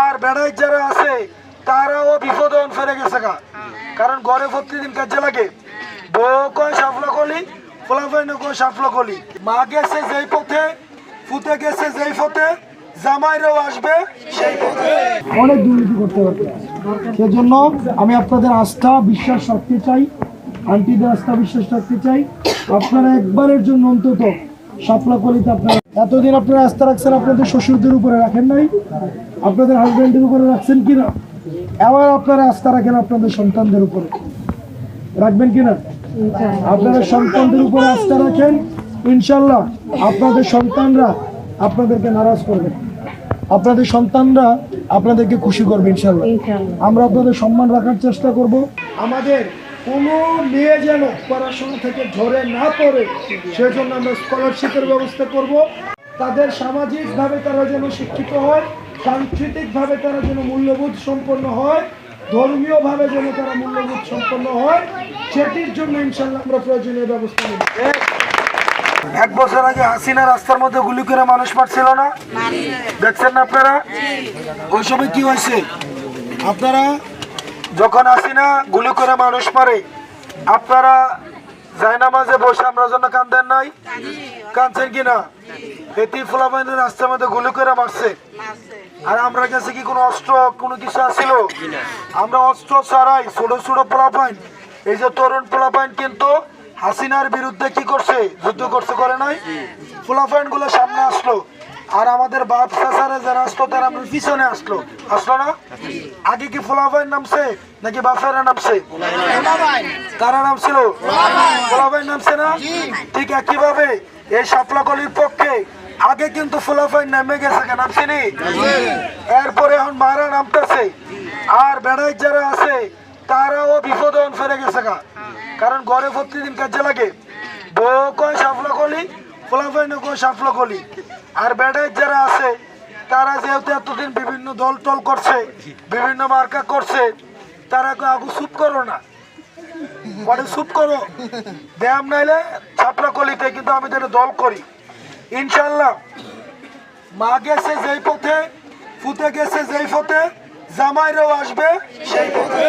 আর বেড়াই যারা আছে তারাও বিপদে ফেরে গেছে গা, কারণ ঘরে প্রতিদিন কাজে লাগে। বউ কয় সাফলা কলি, ফলাফাইন কয় সাফলা কলি। মা গেছে যেই পথে, ফুতে গেছে যেই পথে, জামাইরাও আসবে সেই পথে। অনেক দুর্নীতি করতে পারবে, সেজন্য আমি আপনাদের আস্থা বিশ্বাস রাখতে চাই, আন্টিদের আস্থা বিশ্বাস রাখতে চাই। আপনারা একবারের জন্য অন্তত শাপলা কলিতে আপনারা এতদিন আপনারা আস্থা রাখছেন, আপনাদের শ্বশুরদের উপরে রাখেন নাই, আপনাদের হাজবেন্ডের উপরে রাখছেন কিনা? এবার আপনারা আস্থা রাখেন আপনাদের সন্তানদের উপরে, রাখবেন কিনা? আপনাদের সন্তানদের উপরে আস্থা রাখেন, ইনশাল্লাহ আপনাদের সন্তানরা আপনাদেরকে নারাজ করবে, আপনাদের সন্তানরা আপনাদেরকে খুশি করবে ইনশাল্লাহ। আমরা আপনাদের সম্মান রাখার চেষ্টা করব। আমাদের কোনো মেয়ে যেন পড়াশোনা থেকে ঝরে না পড়ে, সেজন্য আমরা স্কলারশিপের ব্যবস্থা করব। তাদের সামাজিকভাবে তারা যেন শিক্ষিত হয়, সাংস্কৃতিকভাবে তারা যেন মূল্যবোধ সম্পন্ন হয়, ধর্মীয়ভাবে যেন তারা মূল্যবোধ সম্পন্ন হয়, সেটির জন্য ইনশাল্লাহ আমরা প্রয়োজনীয় ব্যবস্থা নেব। 1 বছর আগে হাসিনা রাস্তার মধ্যে গুলি করে মানুষ মারছিল না, দেখছেন না আপনারা? ওই সময় কি হয়েছে? আপনারা যখন হাসিনা গুলি করে মানুষ মারে, আপনারা জায়নামাজে বসে আমরা জন্য কান্দেন নাই? কাঁদছেন কিনা? এটি ফুলাবাইনের রাস্তার মধ্যে গুলি করে মারছে, আর আমরা কাছে কি কোনো অস্ত্র কোনো কিছু আসছিল? আমরা অস্ত্র ছাড়াই ছোট ছোট পোলাপাইন, এই যে তরুণ পোলাপাইন কিন্তু হাসিনার বিরুদ্ধে কি করছে? যুদ্ধ করছে, করে নাই? পোলাপাইন গুলো সামনে আসলো, আর আমাদের বাপ চাচারা যারা আসলো তারা আমরা পিছনে আসলো না? আগে কি পোলাপাইন নামছে নাকি বাপেরা নামছে? কারা নামছিল? পোলাপাইন নামছে না? ঠিক একইভাবে এই শাপলাকলির পক্ষে আগে কিন্তু ফুলাফাইন নেমে গেছে, নামছিনি? এরপরে এখন মারা নামতেছে, আর বেড়াই যারা আছে তারাও বিপদে ফেরে গেছে গা, কারণ ঘরে প্রতিদিন কাজে লাগে। বউ কয় সাফলা কলি, ফুলাফাইন কয় সাফলা কলি। আর বেড়াই যারা আছে তারা যেহেতু এতদিন বিভিন্ন দল টল করছে, বিভিন্ন মার্কা করছে, তারা কয় আগু চুপ করো না, চুপ করো, ব্যায়াম নাইলে ছাপলা কলিতে কিন্তু আমি তাহলে দল করি ইনশাল্লাহ। মা গেছে যেই পথে, ফুতে গেছে যেই পথে, জামাইরাও আসবে সেই পথে।